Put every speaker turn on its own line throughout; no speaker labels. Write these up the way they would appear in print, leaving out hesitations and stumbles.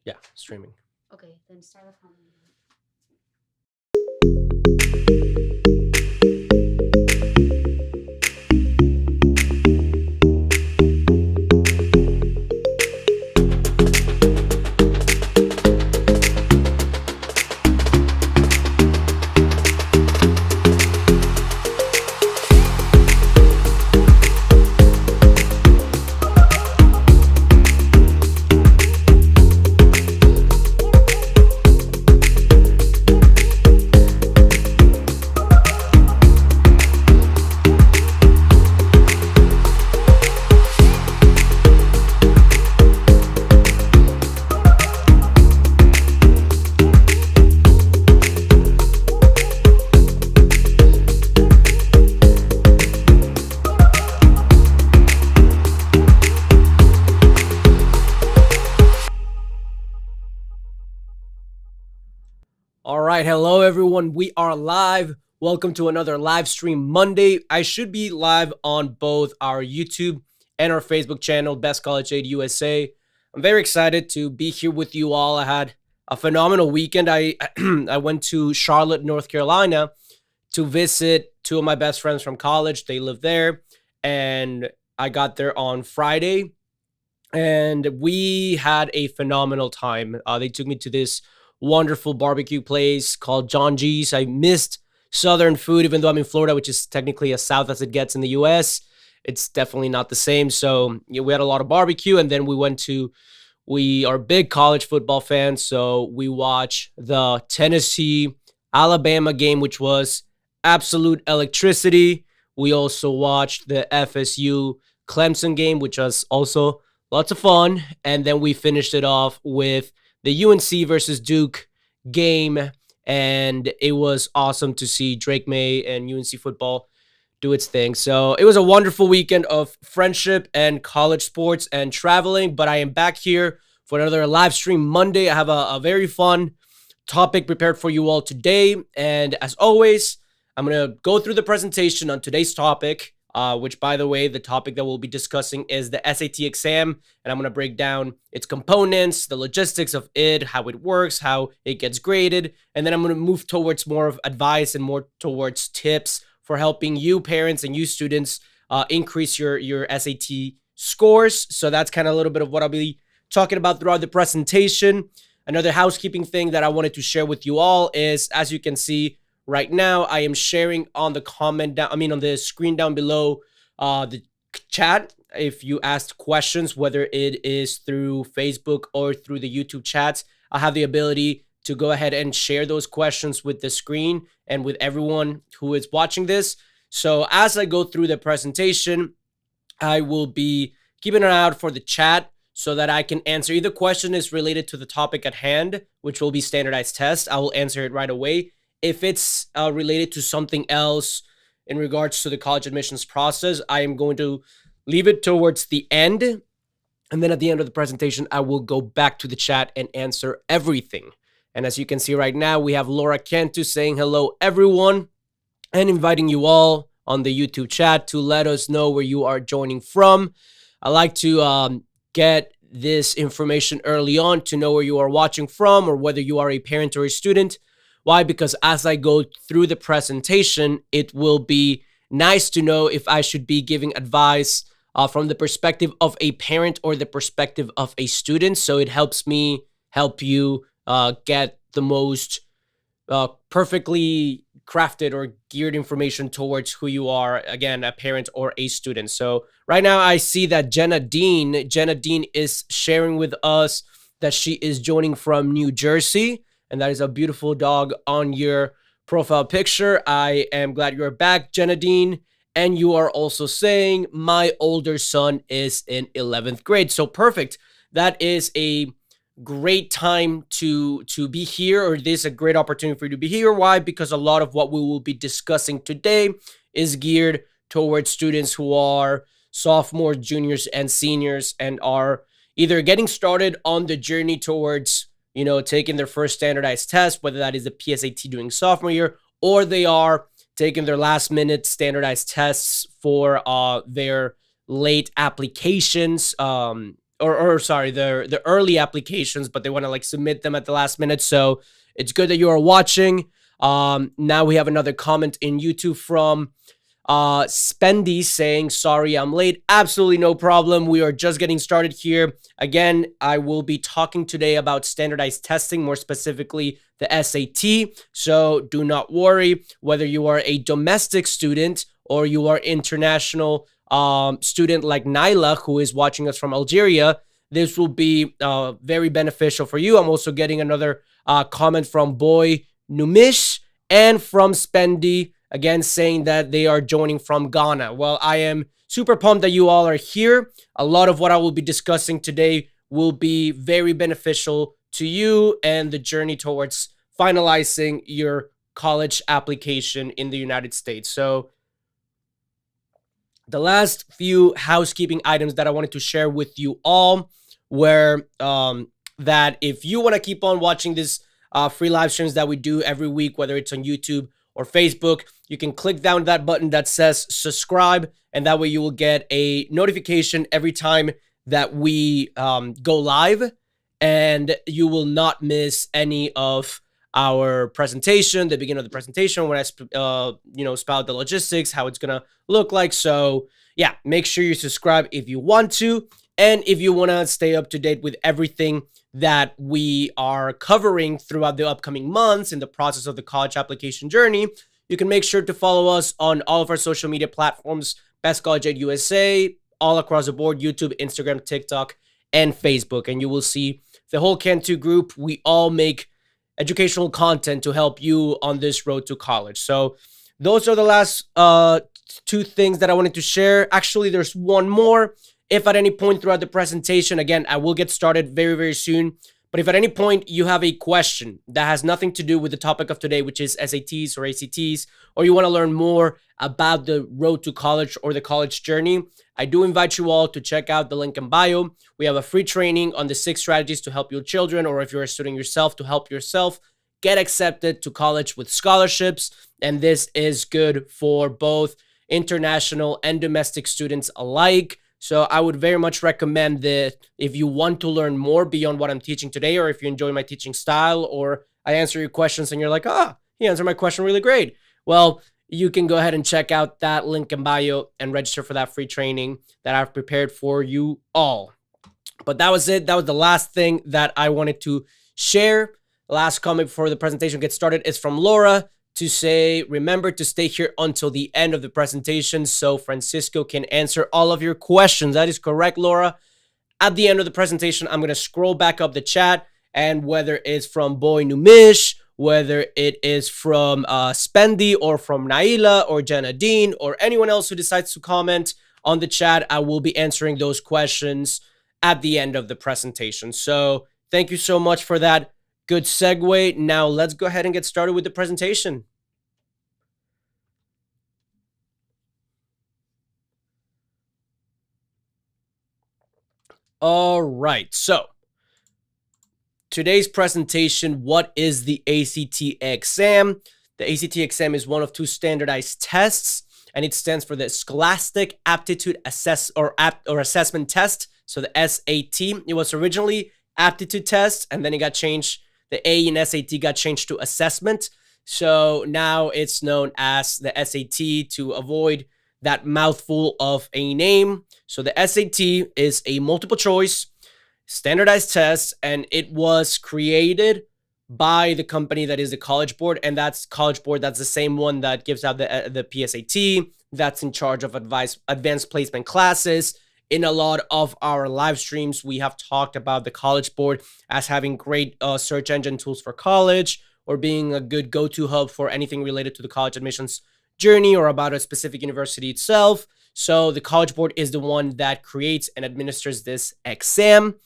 Yeah, streaming.
Okay, then start with how many.
All right, hello everyone. We are live. Welcome to another live stream Monday. I should be live on both our YouTube and our Facebook channel, Best College Aid USA. I'm very excited to be here with you all. I had a phenomenal weekend. I I went to Charlotte, North Carolina to visit two of my best friends from college. They live there, and I got there on Friday and we had a phenomenal time. They took me to this wonderful barbecue place called John G's. I missed Southern food, even though I'm in Florida, which is technically as south as it gets in the U.S. It's definitely not the same. So yeah, we had a lot of barbecue, and then we went to. We are big college football fans, so we watch the Tennessee Alabama game, which was absolute electricity. We also watched the FSU Clemson game, which was also lots of fun. And then we finished it off with the UNC versus Duke game. And it was awesome to see Drake May and UNC football do its thing. So it was a wonderful weekend of friendship and college sports and traveling. But I am back here for another live stream Monday. I have a very fun topic prepared for you all today. And as always, I'm going to go through the presentation on today's topic, which, by the way, the topic that we'll be discussing is the SAT exam. And I'm going to break down its components, the logistics of it, how it works, how it gets graded. And then I'm going to move towards more of advice and more towards tips for helping you parents and you students increase your SAT scores. So that's kind of a little bit of what I'll be talking about throughout the presentation. Another housekeeping thing that I wanted to share with you all is, as you can see right now, I am sharing on the on the screen down below, the chat. If you asked questions, whether it is through Facebook or through the YouTube chats, I have the ability to go ahead and share those questions with the screen and with everyone who is watching this. So as I go through the presentation, I will be keeping an eye out for the chat so that I can answer. Either question is related to the topic at hand, which will be standardized test. I will answer it right away. If it's related to something else in regards to the college admissions process, I am going to leave it towards the end. And then at the end of the presentation, I will go back to the chat and answer everything. And as you can see right now, we have Laura Cantu saying hello, everyone, and inviting you all on the YouTube chat to let us know where you are joining from. I like to get this information early on to know where you are watching from or whether you are a parent or a student. Why? Because as I go through the presentation, it will be nice to know if I should be giving advice from the perspective of a parent or the perspective of a student. So it helps me help you get the most perfectly crafted or geared information towards who you are, again, a parent or a student. So right now I see that Jenna Dean is sharing with us that she is joining from New Jersey, and that is a beautiful dog on your profile picture. I am glad you're back, Jenna Dean. And you are also saying my older son is in 11th grade. So perfect. That is a great time to be here, or this is a great opportunity for you to be here. Why? Because a lot of what we will be discussing today is geared towards students who are sophomores, juniors, and seniors, and are either getting started on the journey towards, taking their first standardized test, whether that is the PSAT during sophomore year, or they are taking their last minute standardized tests for their late applications, or sorry, the early applications, but they want to like submit them at the last minute. So it's good that you are watching. Now we have another comment in YouTube from Spendy saying, sorry, I'm late. Absolutely no problem. We are just getting started here. Again, I will be talking today about standardized testing, more specifically the SAT. So do not worry whether you are a domestic student or you are international student like Naila, who is watching us from Algeria. This will be very beneficial for you. I'm also getting another comment from Boy Numish and from Spendy, again, saying that they are joining from Ghana. Well, I am super pumped that you all are here. A lot of what I will be discussing today will be very beneficial to you and the journey towards finalizing your college application in the United States. So the last few housekeeping items that I wanted to share with you all were that if you want to keep on watching this free live streams that we do every week, whether it's on YouTube or Facebook, you can click down that button that says subscribe, and that way you will get a notification every time that we go live, and you will not miss any of our presentation, the beginning of the presentation when I spout the logistics, how it's gonna look like. So yeah, make sure you subscribe if you want to, and if you want to stay up to date with everything that we are covering throughout the upcoming months in the process of the college application journey, you can make sure to follow us on all of our social media platforms, Best College Aid USA, all across the board, YouTube, Instagram, TikTok, and Facebook. And you will see the whole Can2 group. We all make educational content to help you on this road to college. So those are the last two things that I wanted to share. Actually, there's one more. If at any point throughout the presentation, again, I will get started very, very soon. But if at any point you have a question that has nothing to do with the topic of today, which is SATs or ACTs, or you want to learn more about the road to college or the college journey, I do invite you all to check out the link in bio. We have a free training on the 6 strategies to help your children, or if you're a student yourself, to help yourself get accepted to college with scholarships. And this is good for both international and domestic students alike. So I would very much recommend that if you want to learn more beyond what I'm teaching today, or if you enjoy my teaching style, or I answer your questions and you're like, he answered my question really great. Well, you can go ahead and check out that link in bio and register for that free training that I've prepared for you all. But that was it. That was the last thing that I wanted to share. Last comment before the presentation gets started is from Laura, to say, remember to stay here until the end of the presentation so Francisco can answer all of your questions. That is correct, Laura. At the end of the presentation, I'm going to scroll back up the chat, and whether it's from Boy Numish, whether it is from Spendy or from Naila or Janadine or anyone else who decides to comment on the chat, I will be answering those questions at the end of the presentation. So thank you so much for that. Good segue. Now let's go ahead and get started with the presentation. All right, so today's presentation, what is the ACT exam? The ACT exam is one of 2 standardized tests, and it stands for the Scholastic Aptitude Assessment Test, so the SAT. It was originally aptitude test, and then it got changed. The A in SAT got changed to assessment. So now it's known as the SAT to avoid that mouthful of a name. So the SAT is a multiple choice standardized test, and it was created by the company that is the College Board, and that's College Board. That's the same one that gives out the PSAT. That's in charge of advanced placement classes. In a lot of our live streams, we have talked about the College Board as having great search engine tools for college, or being a good go-to hub for anything related to the college admissions journey or about a specific university itself. So the College Board is the one that creates and administers this exam.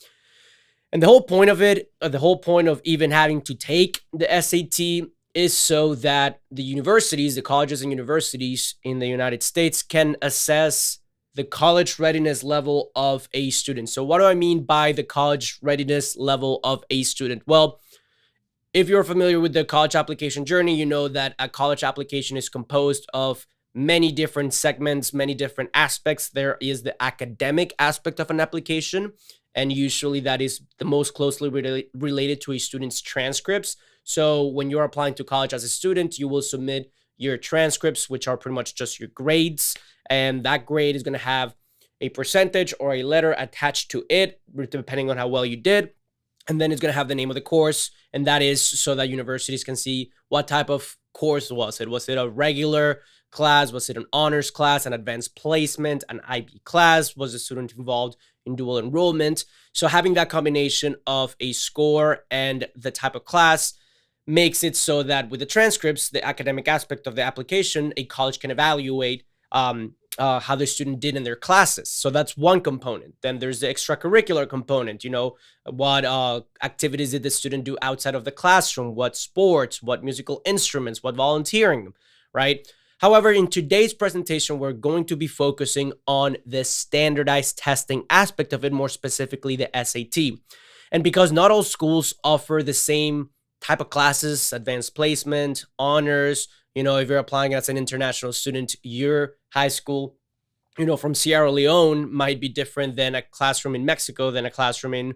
And the whole point of it, the whole point of even having to take the SAT, is so that the universities, the colleges and universities in the United States, can assess the college readiness level of a student. So what do I mean by the college readiness level of a student? Well, if you're familiar with the college application journey, you know that a college application is composed of many different segments, many different aspects. There is the academic aspect of an application, and usually that is the most closely related to a student's transcripts. So when you're applying to college as a student, you will submit your transcripts, which are pretty much just your grades, and that grade is going to have a percentage or a letter attached to it, depending on how well you did. And then it's going to have the name of the course, and that is so that universities can see what type of course was it. Was it a regular class? Was it an honors class, an advanced placement, an IB class? Was the student involved in dual enrollment? So having that combination of a score and the type of class makes it so that with the transcripts, the academic aspect of the application, a college can evaluate how the student did in their classes. So that's one component. Then there's the extracurricular component. What activities did the student do outside of the classroom? What sports? What musical instruments? What volunteering? Right? However, in today's presentation, we're going to be focusing on the standardized testing aspect of it, more specifically the SAT. And because not all schools offer the same type of classes, advanced placement, honors, if you're applying as an international student, your high school, from Sierra Leone might be different than a classroom in Mexico, than a classroom in,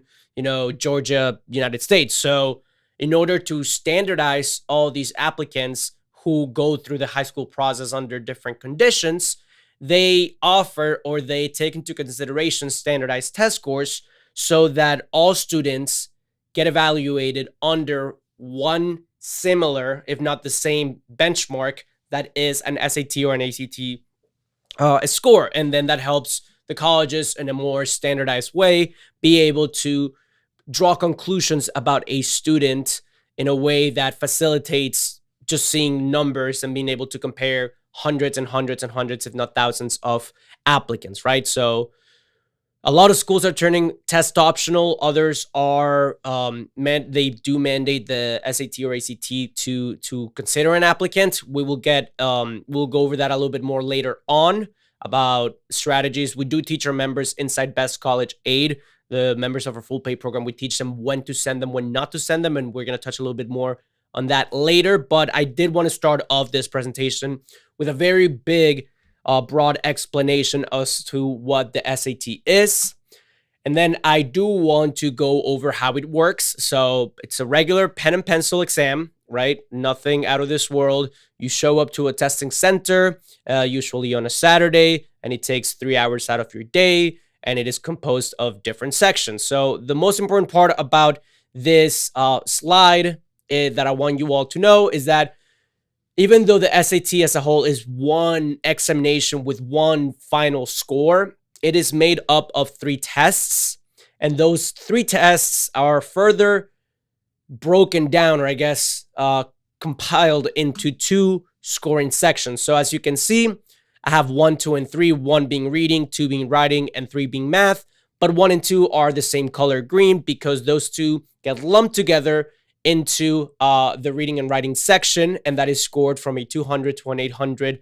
Georgia, United States. So in order to standardize all these applicants who go through the high school process under different conditions, they offer or they take into consideration standardized test scores so that all students get evaluated under one similar, if not the same benchmark that is an SAT or an ACT score. And then that helps the colleges in a more standardized way be able to draw conclusions about a student in a way that facilitates just seeing numbers and being able to compare hundreds and hundreds and hundreds, if not thousands of applicants, right? So a lot of schools are turning test optional. Others are they do mandate the SAT or ACT to consider an applicant. We'll go over that a little bit more later on about strategies. We do teach our members inside Best College Aid, the members of our full pay program. We teach them when to send them, when not to send them, and we're going to touch a little bit more on that later. But I did want to start off this presentation with a very big broad explanation as to what the SAT is. And then I do want to go over how it works. So it's a regular pen and pencil exam, right? Nothing out of this world. You show up to a testing center, usually on a Saturday, and it takes 3 hours out of your day, and it is composed of different sections. So the most important part about this slide that I want you all to know is that even though the SAT as a whole is one examination with one final score, it is made up of 3 tests. And those 3 tests are further broken down, or I guess compiled into 2 scoring sections. So as you can see, I have 1, 2, and 3, 1 being reading, 2 being writing, and 3 being math. But 1 and 2 are the same color green because those 2 get lumped together into the reading and writing section, and that is scored from a 200 to an 800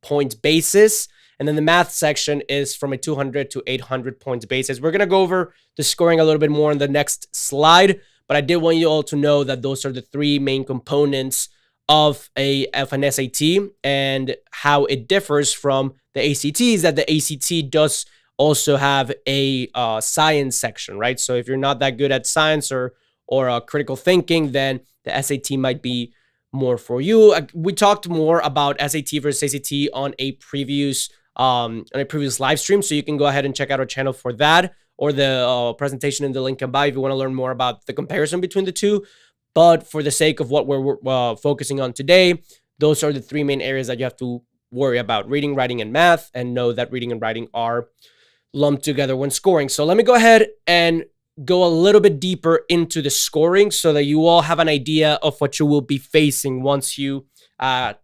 point basis. And then the math section is from a 200 to 800 points basis. We're going to go over the scoring a little bit more in the next slide, but I did want you all to know that those are the 3 main components of an SAT, and how it differs from the ACT is that the ACT does also have a science section, right? So if you're not that good at science or critical thinking, then the SAT might be more for you. We talked more about SAT versus ACT on a previous live stream, so you can go ahead and check out our channel for that, or the presentation in the link above if you want to learn more about the comparison between the two. But for the sake of what we're focusing on today, those are the 3 main areas that you have to worry about: reading, writing, and math, and know that reading and writing are lumped together when scoring. So let me go ahead and go a little bit deeper into the scoring so that you all have an idea of what you will be facing once you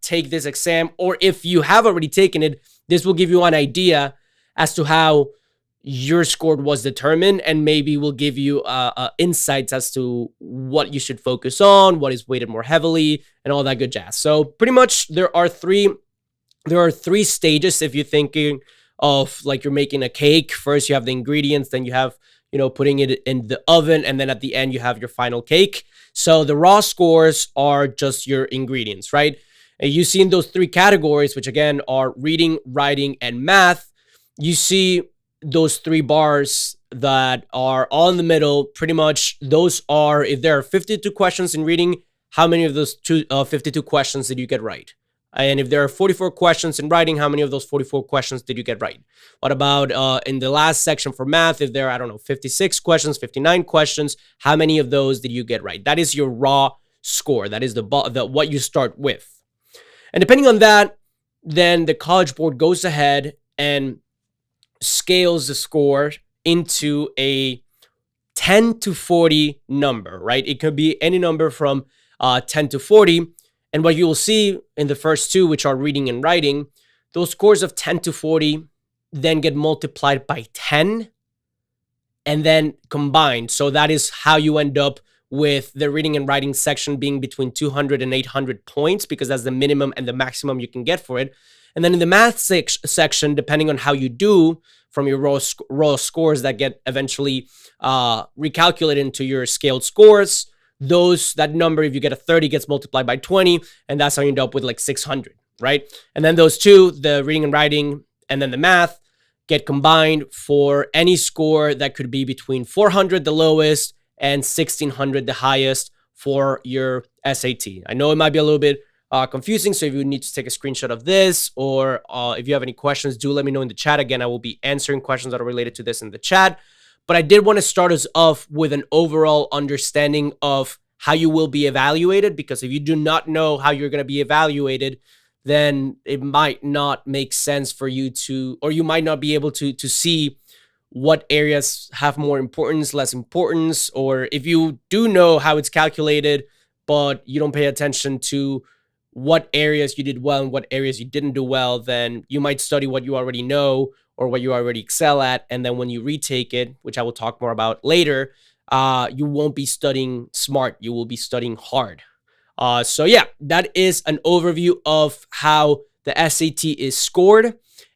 take this exam, or if you have already taken it, this will give you an idea as to how your score was determined, and maybe will give you insights as to what you should focus on, what is weighted more heavily, and all that good jazz. So pretty much there are three stages if you're thinking of like you're making a cake. First you have the ingredients, then you have putting it in the oven, and then at the end you have your final cake. So the raw scores are just your ingredients, right? And you see in those 3 categories, which again are reading, writing, and math, you see those 3 bars that are all in the middle, pretty much those are, if there are 52 questions in reading, how many of those 52 questions did you get right? And if there are 44 questions in writing, how many of those 44 questions did you get right? What about in the last section for math? If there are, I don't know, 56 questions, 59 questions, how many of those did you get right? That is your raw score. That is the what you start with. And depending on that, then the College Board goes ahead and scales the score into a 10 to 40 number, right? It could be any number from 10 to 40. And what you will see in the first two, which are reading and writing, those scores of 10 to 40 then get multiplied by 10 and then combined. So that is how you end up with the reading and writing section being between 200 and 800 points, because that's the minimum and the maximum you can get for it. And then in the math section, depending on how you do from your raw scores that get eventually recalculated into your scaled scores, that number, if you get a 30, gets multiplied by 20, and that's how you end up with like 600, right? And then those two, the reading and writing and then the math, get combined for any score that could be between 400, the lowest, and 1600, the highest, for your SAT. I know it might be a little bit confusing, so if you need to take a screenshot of this, or if you have any questions, do let me know in the chat. Again, I will be answering questions that are related to this in the chat. But I did want to start us off with an overall understanding of how you will be evaluated, because if you do not know how you're going to be evaluated, then it might not make sense for you to, or you might not be able to see what areas have more importance, less importance, or if you do know how it's calculated, but you don't pay attention to what areas you did well and what areas you didn't do well, then you might study what you already know or what you already excel at. And then when you retake it, which I will talk more about later, you won't be studying smart. You will be studying hard. So yeah, that is an overview of how the SAT is scored.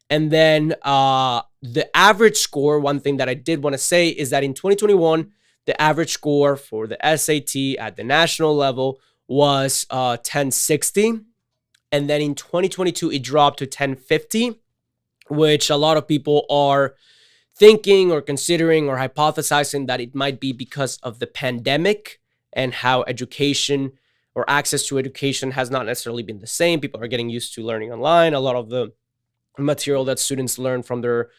And then the average score, one thing that I did want to say is that in 2021, the average score for the SAT at the national level was 1060. And then in 2022, it dropped to 1050, which a lot of people are thinking or considering or hypothesizing that it might be because of the pandemic and how education or access to education has not necessarily been the same. People are getting used to learning online. A lot of the material that students learn from their,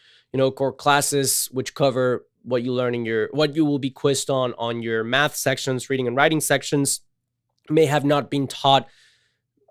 core classes, which cover what you learn in what you will be quizzed on your math sections, reading and writing sections, may have not been taught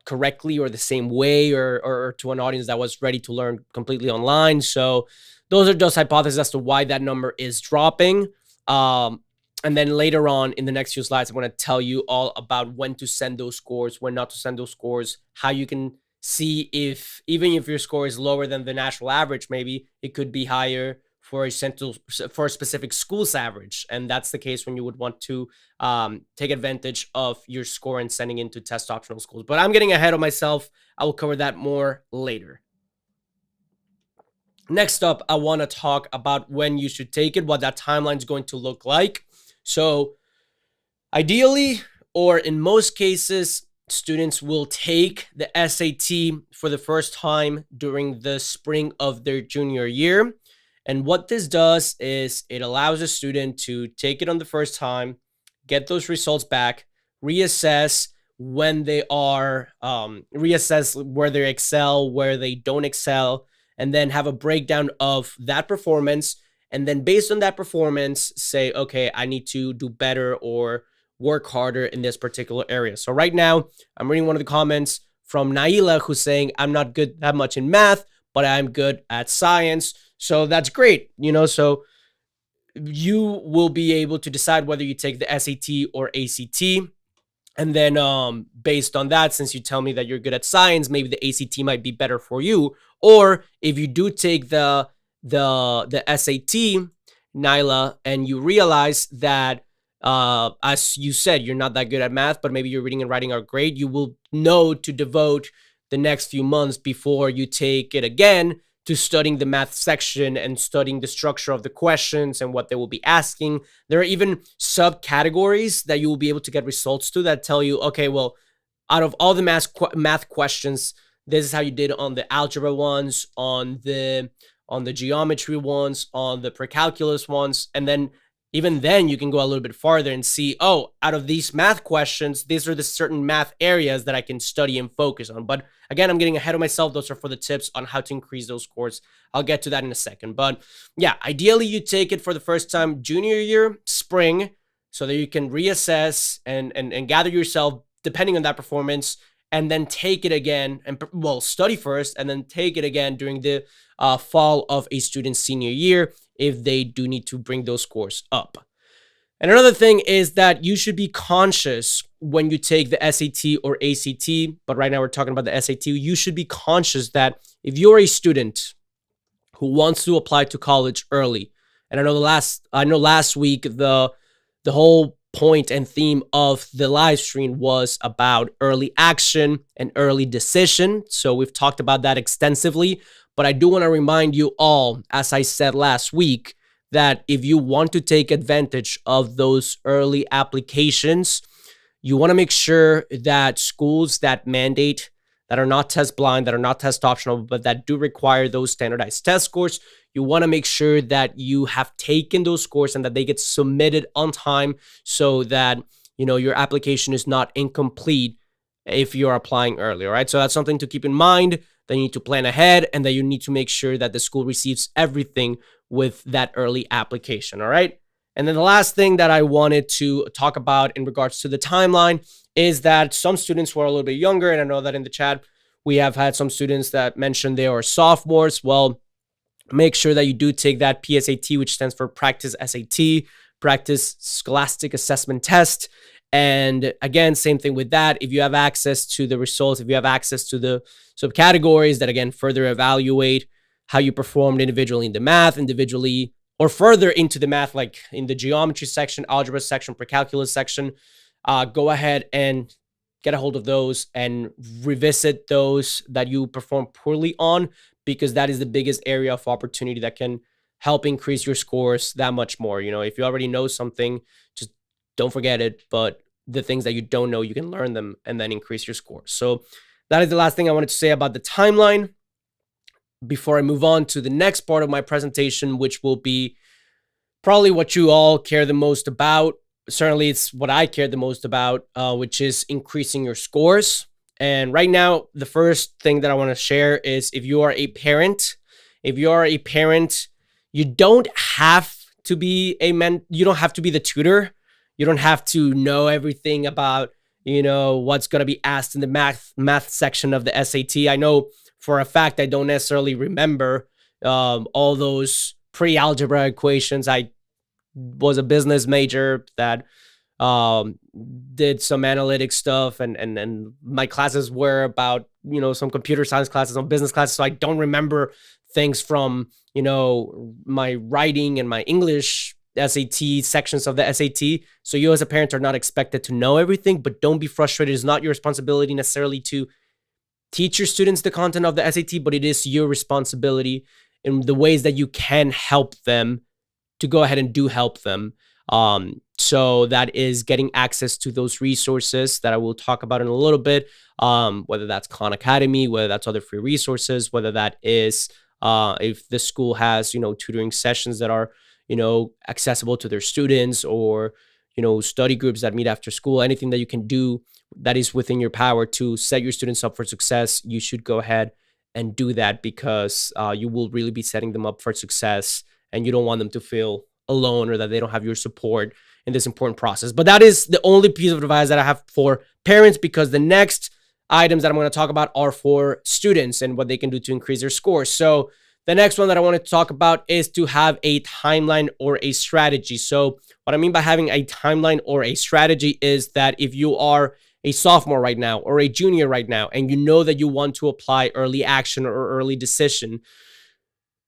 correctly or the same way, or to an audience that was ready to learn completely online. So those are just hypotheses as to why that number is dropping. And then later on in the next few slides, I'm going to tell you all about when to send those scores, when not to send those scores, how you can see if, even if your score is lower than the national average, maybe it could be higher for a specific school's average. And that's the case when you would want to take advantage of your score and sending into test optional schools. But I'm getting ahead of myself. I will cover that more later. Next up, I want to talk about when you should take it, what that timeline is going to look like. So ideally, or in most cases, students will take the SAT for the first time during the spring of their junior year. And what this does is it allows a student to take it on the first time, get those results back, reassess when they are, reassess where they excel, where they don't excel, and then have a breakdown of that performance. And then based on that performance, say, okay, I need to do better or work harder in this particular area. So right now, I'm reading one of the comments from Naila, who's saying, I'm not good that much in math, but I'm good at science. So that's great. So you will be able to decide whether you take the SAT or ACT. And then based on that, since you tell me that you're good at science, maybe the ACT might be better for you. Or if you do take the SAT, Nyla, and you realize that, as you said, you're not that good at math, but maybe your reading and writing are great, you will know to devote the next few months before you take it again to studying the math section and studying the structure of the questions and what they will be asking. There are even subcategories that you will be able to get results to that tell you, okay, well, out of all the math questions, this is how you did on the algebra ones, on the on the geometry ones, on the precalculus ones, and then even then you can go a little bit farther and see, oh, out of these math questions, these are the certain math areas that I can study and focus on. But again, I'm getting ahead of myself. Those are for the tips on how to increase those scores. I'll get to that in a second. But yeah, ideally you take it for the first time junior year, spring, so that you can reassess and gather yourself depending on that performance, and then take it again and, well, study first and then take it again during the fall of a student's senior year if they do need to bring those scores up. And another thing is that you should be conscious when you take the SAT or ACT, but right now we're talking about the SAT. You should be conscious that if you're a student who wants to apply to college early, and I know last week the whole point and theme of the live stream was about early action and early decision. So we've talked about that extensively, but I do want to remind you all, as I said last week, that if you want to take advantage of those early applications, you want to make sure that schools that mandate, that are not test blind, that are not test optional, but that do require those standardized test scores, you want to make sure that you have taken those scores and that they get submitted on time so that, your application is not incomplete if you're applying early, all right? So that's something to keep in mind, that you need to plan ahead and that you need to make sure that the school receives everything with that early application, all right? And then the last thing that I wanted to talk about in regards to the timeline is that some students who are a little bit younger, and I know that in the chat, we have had some students that mentioned they are sophomores. Well, make sure that you do take that PSAT, which stands for Practice SAT, Practice Scholastic Assessment Test. And again, same thing with that. If you have access to the results, if you have access to the subcategories that, again, further evaluate how you performed individually in the math, individually, or further into the math, like in the geometry section, algebra section, precalculus section, go ahead and get a hold of those and revisit those that you perform poorly on, because that is the biggest area of opportunity that can help increase your scores that much more. If you already know something, just don't forget it. But the things that you don't know, you can learn them and then increase your scores. So that is the last thing I wanted to say about the timeline before I move on to the next part of my presentation, which will be probably what you all care the most about. Certainly, it's what I care the most about, which is increasing your scores. And right now, the first thing that I want to share is if you are a parent, you don't have to be you don't have to be the tutor. You don't have to know everything about, what's going to be asked in the math section of the SAT. I know for a fact I don't necessarily remember all those pre-algebra equations. I was a business major that did some analytics stuff, and my classes were about, some computer science classes, some business classes. So I don't remember things from, my writing and my English SAT sections of the SAT. So you as a parent are not expected to know everything, but don't be frustrated. It's not your responsibility necessarily to teach your students the content of the SAT, but it is your responsibility in the ways that you can help them to go ahead and do help them. So that is getting access to those resources that I will talk about in a little bit, whether that's Khan Academy, whether that's other free resources, whether that is if the school has, tutoring sessions that are, accessible to their students, or, study groups that meet after school, anything that you can do that is within your power to set your students up for success, you should go ahead and do that, because you will really be setting them up for success, and you don't want them to feel alone or that they don't have your support in this important process. But that is the only piece of advice that I have for parents, because the next items that I'm going to talk about are for students and what they can do to increase their scores. So the next one that I wanted to talk about is to have a timeline or a strategy. So what I mean by having a timeline or a strategy is that if you are a sophomore right now or a junior right now, and you know that you want to apply early action or early decision,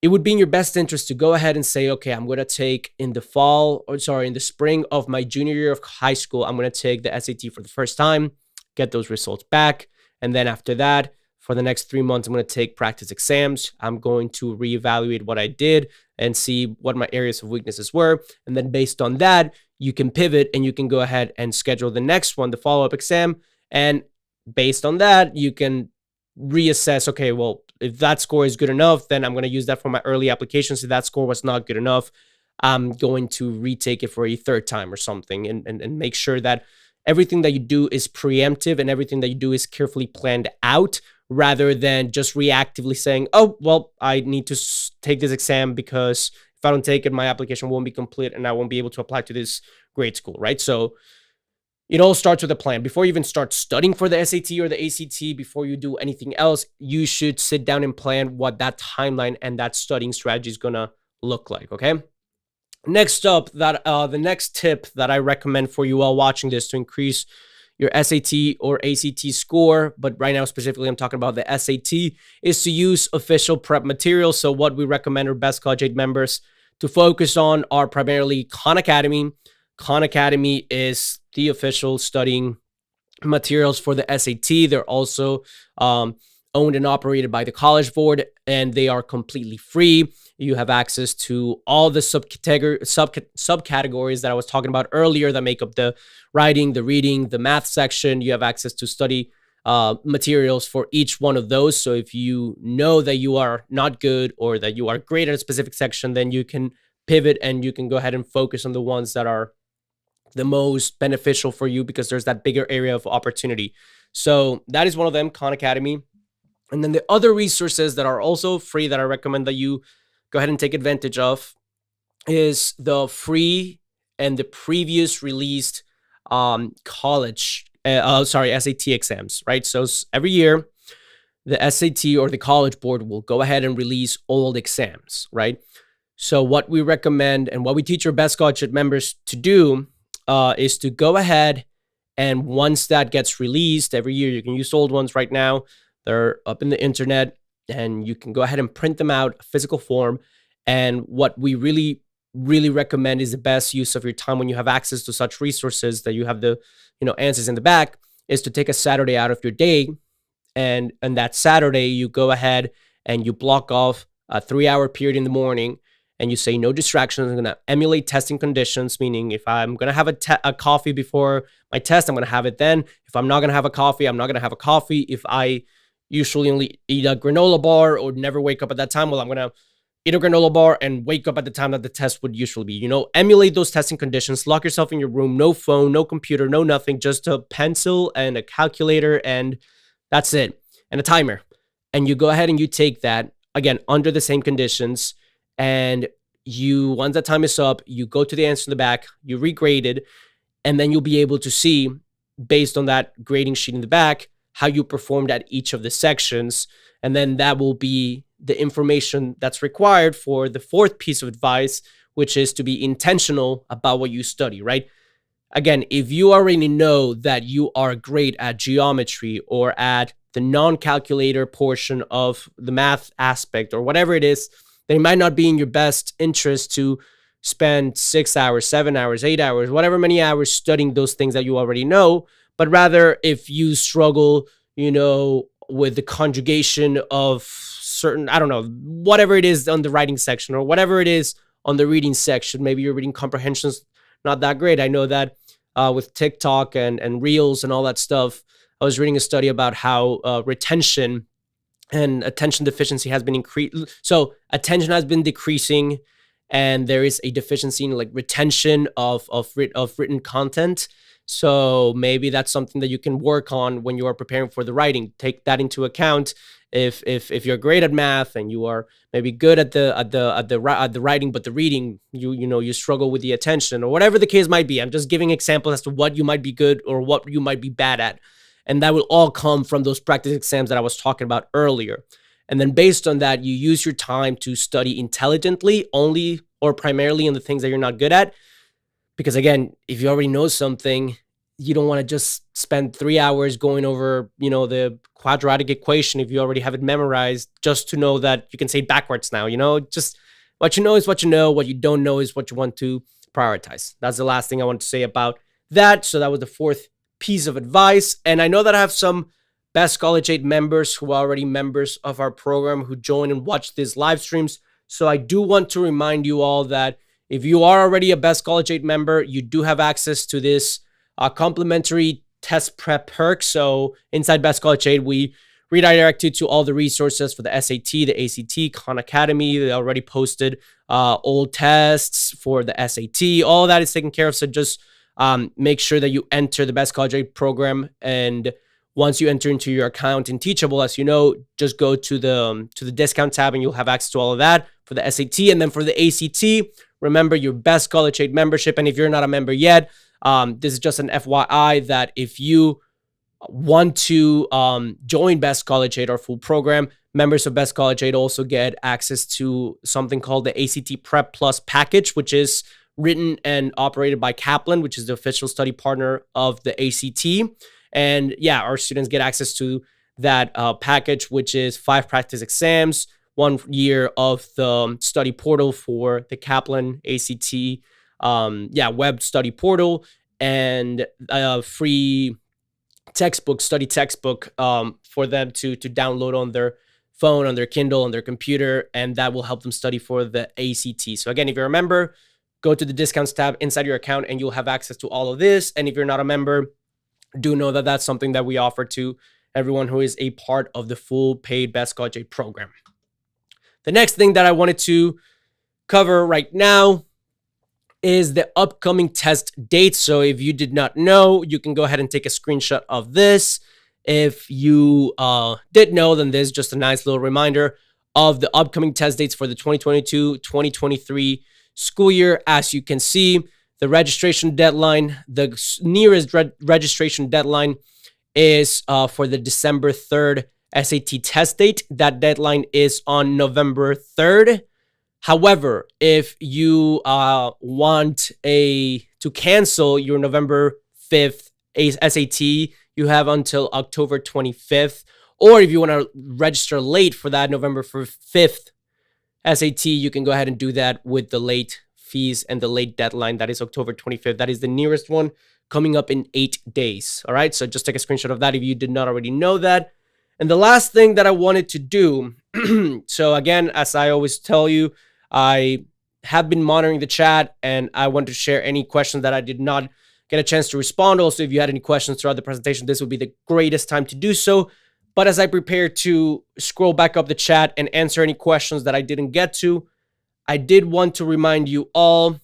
it would be in your best interest to go ahead and say, okay, I'm going to take in the spring of my junior year of high school, I'm going to take the SAT for the first time, get those results back. And then after that, for the next 3 months, I'm going to take practice exams. I'm going to reevaluate what I did and see what my areas of weaknesses were. And then based on that, you can pivot and you can go ahead and schedule the next one, the follow-up exam. And based on that, you can reassess, okay, well, if that score is good enough, then I'm going to use that for my early applications. If that score was not good enough, I'm going to retake it for a third time or something, and make sure that everything that you do is preemptive and everything that you do is carefully planned out, rather than just reactively saying, oh, well, I need to take this exam because if I don't take it, my application won't be complete and I won't be able to apply to this grade school, right? So it all starts with a plan. Before you even start studying for the SAT or the ACT, before you do anything else, you should sit down and plan what that timeline and that studying strategy is going to look like, okay? Next up, that the next tip that I recommend for you while watching this to increase your SAT or ACT score, but right now specifically I'm talking about the SAT, is to use official prep materials. So what we recommend our Best College Aid members to focus on are primarily Khan Academy. Khan Academy is the official studying materials for the SAT. They're also owned and operated by the College Board, and they are completely free. You have access to all the subcategories that I was talking about earlier that make up the writing, the reading, the math section. You have access to study materials for each one of those. So if you know that you are not good or that you are great at a specific section, then you can pivot and you can go ahead and focus on the ones that are the most beneficial for you, because there's that bigger area of opportunity. So that is one of them, Khan Academy. And then the other resources that are also free that I recommend that you go ahead and take advantage of is the free and the previous released SAT exams, right? So every year, the SAT or the College Board will go ahead and release old exams, right? So what we recommend and what we teach our Best College Aid members to do is to go ahead, and once that gets released every year, you can use old ones right now. They're up in the internet, and you can go ahead and print them out, physical form. And what we really, really recommend is the best use of your time when you have access to such resources that you have the, answers in the back, is to take a Saturday out of your day. And that Saturday, you go ahead and you block off a 3-hour period in the morning, and you say no distractions. I'm going to emulate testing conditions, meaning if I'm going to have a coffee before my test, I'm going to have it then. If I'm not going to have a coffee, I'm not going to have a coffee. If I usually only eat a granola bar or never wake up at that time, well, I'm going to eat a granola bar and wake up at the time that the test would usually be. Emulate those testing conditions. Lock yourself in your room. No phone, no computer, no nothing. Just a pencil and a calculator, and that's it. And a timer. And you go ahead and you take that, again, under the same conditions. And once that time is up, you go to the answer in the back, you regrade it, and then you'll be able to see, based on that grading sheet in the back, how you performed at each of the sections. And then that will be the information that's required for the fourth piece of advice, which is to be intentional about what you study, right? Again, if you already know that you are great at geometry or at the non-calculator portion of the math aspect or whatever it is, then it might not be in your best interest to spend 6 hours, 7 hours, 8 hours, whatever many hours studying those things that you already know. But rather, if you struggle, with the conjugation of certain, I don't know, whatever it is on the writing section or whatever it is on the reading section, maybe your reading comprehension's not that great. I know that with TikTok and Reels and all that stuff, I was reading a study about how retention and attention deficiency has been increased. So attention has been decreasing, and there is a deficiency in retention of written content. So maybe that's something that you can work on when you are preparing for the writing. Take that into account. If you're great at math and you are maybe good at the writing, but the reading, you struggle with the attention or whatever the case might be. I'm just giving examples as to what you might be good or what you might be bad at. And that will all come from those practice exams that I was talking about earlier. And then based on that, you use your time to study intelligently only or primarily in the things that you're not good at. Because again, if you already know something, you don't want to just spend 3 hours going over, the quadratic equation if you already have it memorized, just to know that you can say it backwards now. Just what you know is what you know. What you don't know is what you want to prioritize. That's the last thing I want to say about that. So that was the fourth piece of advice. And I know that I have some Best College Aid members who are already members of our program who join and watch these live streams. So I do want to remind you all that if you are already a Best College Aid member, you do have access to this complimentary test prep perk. So inside Best College Aid, we redirect you to all the resources for the SAT, the ACT, Khan Academy. They already posted old tests for the SAT. All that is taken care of. So just make sure that you enter the Best College Aid program, and once you enter into your account in Teachable, as you know, just go to the discount tab and you'll have access to all of that for the SAT. And then for the ACT, remember your Best College Aid membership. And if you're not a member yet, this is just an FYI that if you want to join Best College Aid, our full program, members of Best College Aid also get access to something called the ACT Prep Plus package, which is written and operated by Kaplan, which is the official study partner of the ACT. And yeah, our students get access to that package, which is 5 practice exams, 1 year of the study portal for the Kaplan ACT, web study portal, and free study textbook for them to download on their phone, on their Kindle, on their computer, and that will help them study for the ACT. So again, if you're a member, go to the discounts tab inside your account and you'll have access to all of this. And if you're not a member, do know that that's something that we offer to everyone who is a part of the full paid Best College Aid program. The next thing that I wanted to cover right now is the upcoming test dates. So if you did not know, you can go ahead and take a screenshot of this. If you did know, then there's just a nice little reminder of the upcoming test dates for the 2022-2023 school year. As you can see, the registration deadline, the nearest registration deadline is for the December 3rd SAT test date. That deadline is on November 3rd. However, if you want to cancel your November 5th SAT, you have until October 25th. Or if you want to register late for that November 5th SAT, you can go ahead and do that with the late fees and the late deadline. That is October 25th. That is the nearest one, coming up in 8 days. All right, so just take a screenshot of that if you did not already know that. And the last thing that I wanted to do, so again, as I always tell you, I have been monitoring the chat and I want to share any questions that I did not get a chance to respond. Also, if you had any questions throughout the presentation, this would be the greatest time to do so. But as I prepare to scroll back up the chat and answer any questions that I didn't get to, I did want to remind you all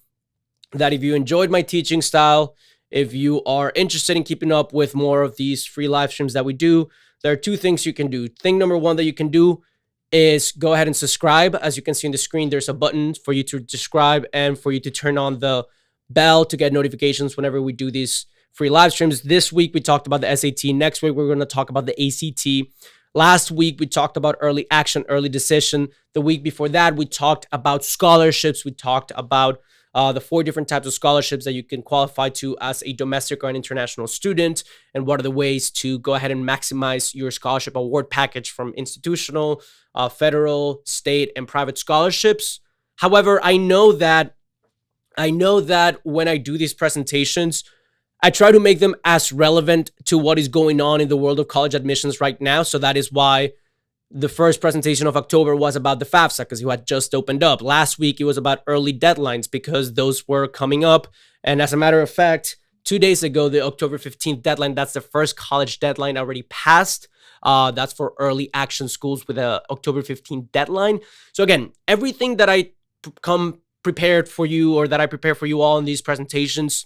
that if you enjoyed my teaching style, if you are interested in keeping up with more of these free live streams that we do, there are 2 things you can do. Thing number 1 that you can do is go ahead and subscribe. As you can see on the screen, there's a button for you to subscribe and for you to turn on the bell to get notifications whenever we do these free live streams. This week, we talked about the SAT. Next week, we're going to talk about the ACT. Last week, we talked about early action, early decision. The week before that, we talked about scholarships. We talked about the 4 different types of scholarships that you can qualify to as a domestic or an international student, and what are the ways to go ahead and maximize your scholarship award package from institutional, federal, state, and private scholarships. However, I know that when I do these presentations, I try to make them as relevant to what is going on in the world of college admissions right now. So that is why the first presentation of October was about the FAFSA, because you had just opened up. Last week, it was about early deadlines because those were coming up. And as a matter of fact, 2 days ago, the October 15th deadline, that's the first college deadline already passed. That's for early action schools with a October 15th deadline. So again, everything that I come prepared for you, or that I prepare for you all in these presentations,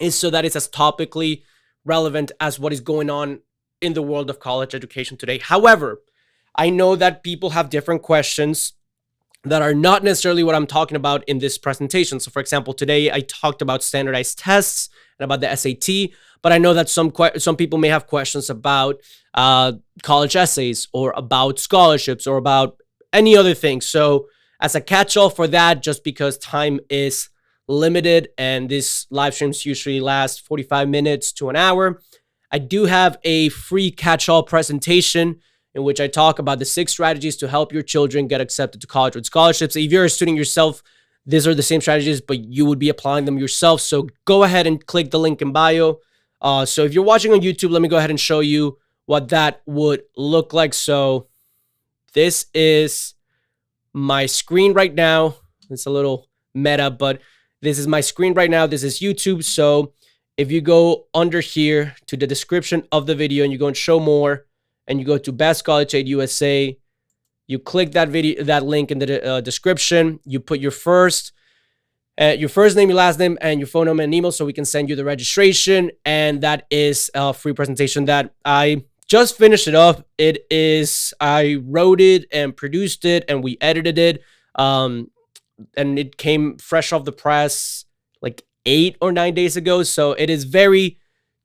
is so that it's as topically relevant as what is going on in the world of college education today. However, I know that people have different questions that are not necessarily what I'm talking about in this presentation. So for example, today I talked about standardized tests and about the SAT, but I know that some people may have questions about college essays, or about scholarships, or about any other thing. So as a catch-all for that, just because time is limited and these live streams usually last 45 minutes to an hour, I do have a free catch-all presentation in which I talk about the 6 strategies to help your children get accepted to college with scholarships. If you're a student yourself, these are the same strategies, but you would be applying them yourself. So go ahead and click the link in bio. So if you're watching on YouTube, let me go ahead and show you what that would look like. So this is my screen right now. It's a little meta, but this is my screen right now. This is YouTube. So if you go under here to the description of the video and you go and show more, and you go to Best College Aid USA. You click that link in the description. You put your first name, your last name, and your phone number and email so we can send you the registration. And that is a free presentation that I just finished it up. I wrote it and produced it and we edited it. And it came fresh off the press like 8 or 9 days ago. So it is very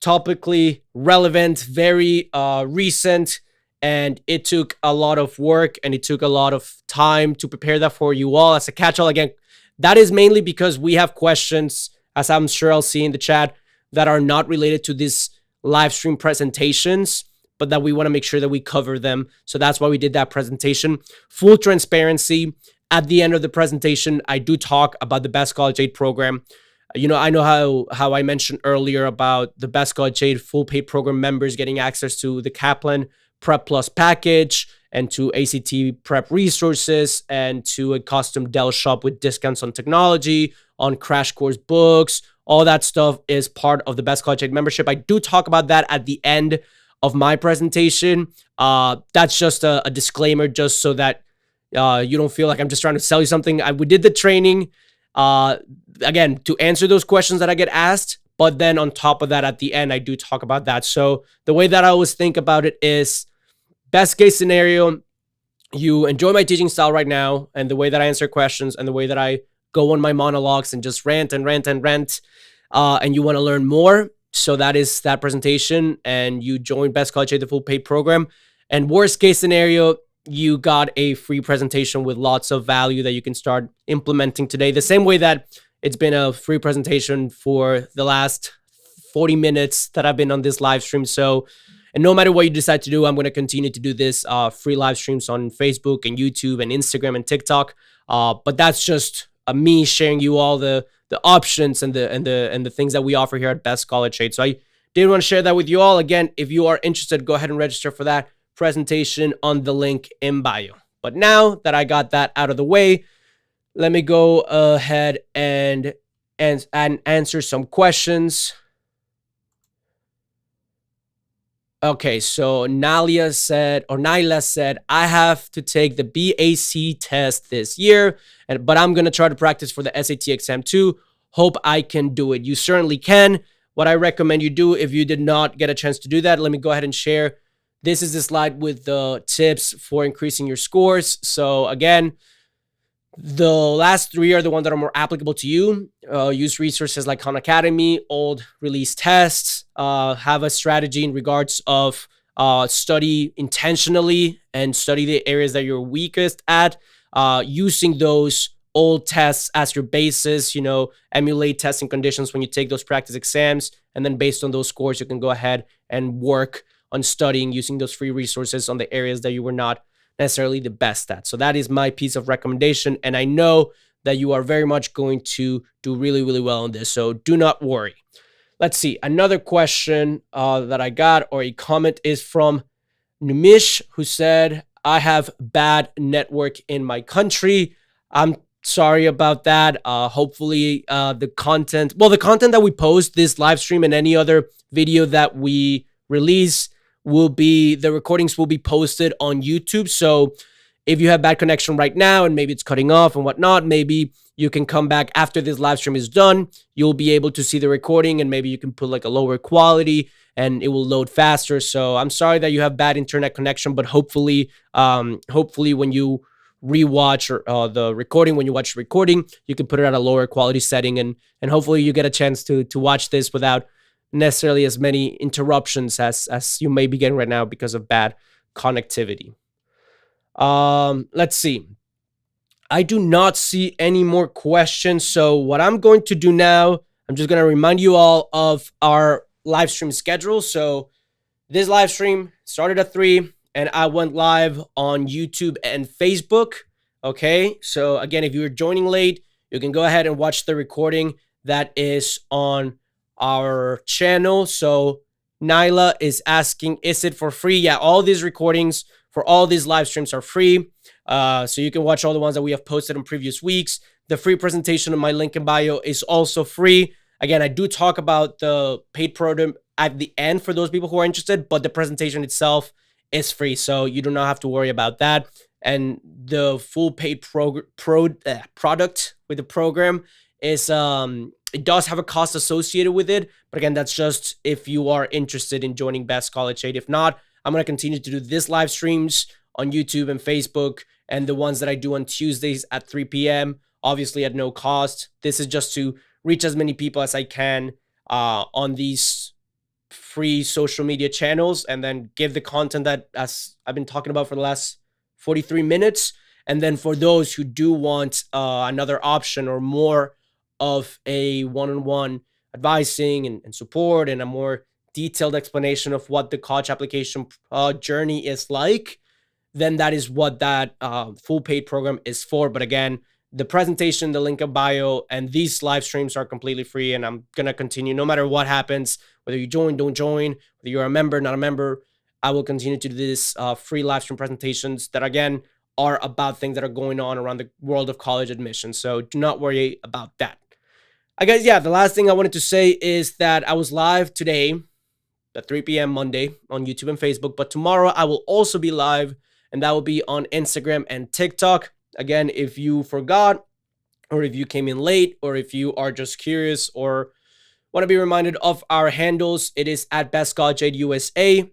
topically relevant, very recent. And it took a lot of work and it took a lot of time to prepare that for you all as a catch-all. Again, that is mainly because we have questions, as I'm sure I'll see in the chat, that are not related to these live stream presentations, but that we want to make sure that we cover them. So that's why we did that presentation. Full transparency. At the end of the presentation, I do talk about the Best College Aid program. I know how I mentioned earlier about the Best College Aid full paid program members getting access to the Kaplan Prep Plus package and to ACT prep resources and to a custom Dell shop with discounts on technology, on crash course books. All that stuff is part of the Best College Aid membership. I do talk about that at the end of my presentation. That's just a disclaimer, just so that you don't feel like I'm just trying to sell you something. We did the training, again, to answer those questions that I get asked. But then on top of that, at the end, I do talk about that. So the way that I always think about it is, best case scenario, you enjoy my teaching style right now and the way that I answer questions and the way that I go on my monologues and just rant and rant and rant, and you want to learn more. So that is that presentation, and you join Best College Aid, the full paid program. And worst case scenario, you got a free presentation with lots of value that you can start implementing today. The same way that it's been a free presentation for the last 40 minutes that I've been on this live stream. So, and no matter what you decide to do, I'm going to continue to do this free live streams on Facebook and YouTube and Instagram and TikTok. But that's just me sharing you all the options and the things that we offer here at Best College Aid. So I did want to share that with you all. Again, if you are interested, go ahead and register for that presentation on the link in bio. But now that I got that out of the way, let me go ahead and answer some questions. Okay, so Nyla said, I have to take the BAC test this year, but I'm going to try to practice for the SAT exam too. Hope I can do it. You certainly can. What I recommend you do, if you did not get a chance to do that, let me go ahead and share. This is the slide with the tips for increasing your scores. So again, the last three are the ones that are more applicable to you. Use resources like Khan Academy, old release tests, have a strategy in regards of study intentionally and study the areas that you're weakest at, using those old tests as your basis, emulate testing conditions when you take those practice exams. And then based on those scores, you can go ahead and work on studying using those free resources on the areas that you were not necessarily the best at. So that is my piece of recommendation. And I know that you are very much going to do really, really well on this. So do not worry. Let's see. Another question that I got, or a comment, is from Numish, who said, I have bad network in my country. I'm sorry about that. Hopefully the content that we post, this live stream and any other video that we release, the recordings will be posted on YouTube. So if you have bad connection right now and maybe it's cutting off and whatnot, maybe you can come back after this live stream is done. You'll be able to see the recording and maybe you can put like a lower quality and it will load faster. So I'm sorry that you have bad internet connection, but hopefully when you rewatch the recording, when you watch the recording, you can put it at a lower quality setting and hopefully you get a chance to watch this without necessarily as many interruptions as you may be getting right now because of bad connectivity. Let's see. I do not see any more questions. So what I'm going to do now, I'm just going to remind you all of our live stream schedule. So this live stream started at 3 and I went live on YouTube and Facebook. Okay. So again, if you're joining late, you can go ahead and watch the recording that is on our channel. So Nyla is asking, is it for free? Yeah, all these recordings for all these live streams are free. So you can watch all the ones that we have posted in previous weeks. The free presentation on my link in bio is also free. Again, I do talk about the paid program at the end for those people who are interested, but the presentation itself is free, so you do not have to worry about that. And the full paid product with the program is it does have a cost associated with it, but again, that's just if you are interested in joining Best College Aid. If not, I'm going to continue to do this live streams on YouTube and Facebook, and the ones that I do on Tuesdays at 3 p.m., obviously at no cost. This is just to reach as many people as I can on these free social media channels, and then give the content that, as I've been talking about for the last 43 minutes. And then for those who do want another option or more of a one-on-one advising and support and a more detailed explanation of what the college application journey is like, then that is what that full paid program is for. But again, the presentation, the link in bio, and these live streams are completely free. And I'm going to continue no matter what happens, whether you join, don't join, whether you're a member, not a member. I will continue to do this free live stream presentations that, again, are about things that are going on around the world of college admission. So do not worry about that. I guess, yeah, the last thing I wanted to say is that I was live today at 3 p.m. Monday on YouTube and Facebook, but tomorrow I will also be live, and that will be on Instagram and TikTok. Again, if you forgot, or if you came in late, or if you are just curious or want to be reminded of our handles, it is at Best College Aid USA.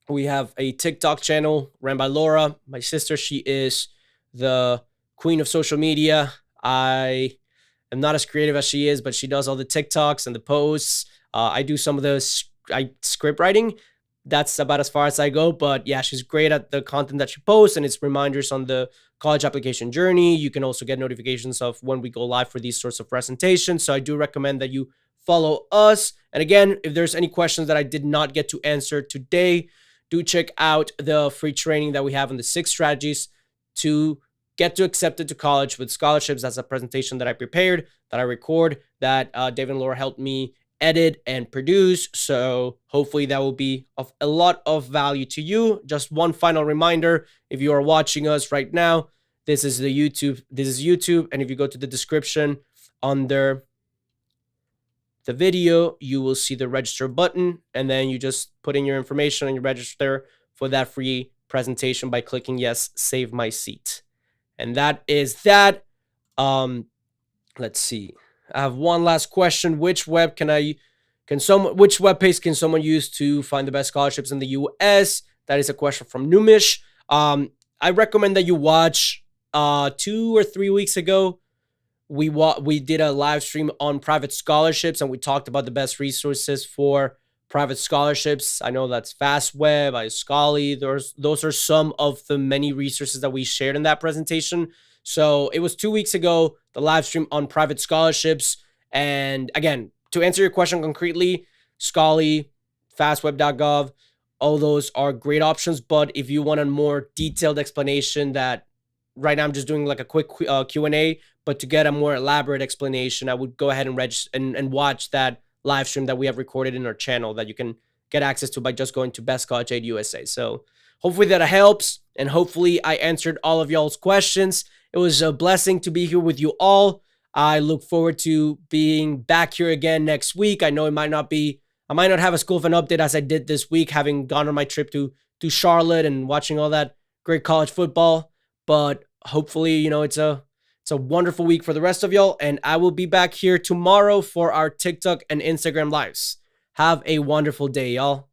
We have a TikTok channel ran by Laura, my sister. She is the queen of social media. I am not as creative as she is, but she does all the TikToks and the posts. I do some of the script writing. That's about as far as I go. But yeah, she's great at the content that she posts, and it's reminders on the college application journey. You can also get notifications of when we go live for these sorts of presentations. So I do recommend that you follow us. And again, if there's any questions that I did not get to answer today, do check out the free training that we have on the 6 strategies to get to accepted to college with scholarships. That's a presentation that I prepared, that I record, that Dave and Laura helped me edit and produce. So hopefully that will be of a lot of value to you. Just one final reminder, if you are watching us right now, this is YouTube. And if you go to the description under the video, you will see the register button, and then you just put in your information and you register for that free presentation by clicking yes, save my seat. And that is that. Let's see. I have one last question. Which web page can someone use to find the best scholarships in the US? That is a question from Numish. I recommend that you watch 2 or 3 weeks ago. We did a live stream on private scholarships, and we talked about the best resources for private scholarships. I know that's FastWeb, iScholarly. Those are some of the many resources that we shared in that presentation. So it was 2 weeks ago, the live stream on private scholarships. And again, to answer your question concretely, Scholarly, fastweb.gov, all those are great options. But if you want a more detailed explanation, that right now I'm just doing like a quick Q&A, but to get a more elaborate explanation, I would go ahead and register and watch that live stream that we have recorded in our channel that you can get access to by just going to Best College Aid USA. So hopefully that helps, and hopefully I answered all of y'all's questions. It was a blessing to be here with you all. I look forward to being back here again next week. I know I might not have as cool of an update as I did this week, having gone on my trip to Charlotte and watching all that great college football. But hopefully, it's a wonderful week for the rest of y'all, and I will be back here tomorrow for our TikTok and Instagram lives. Have a wonderful day, y'all.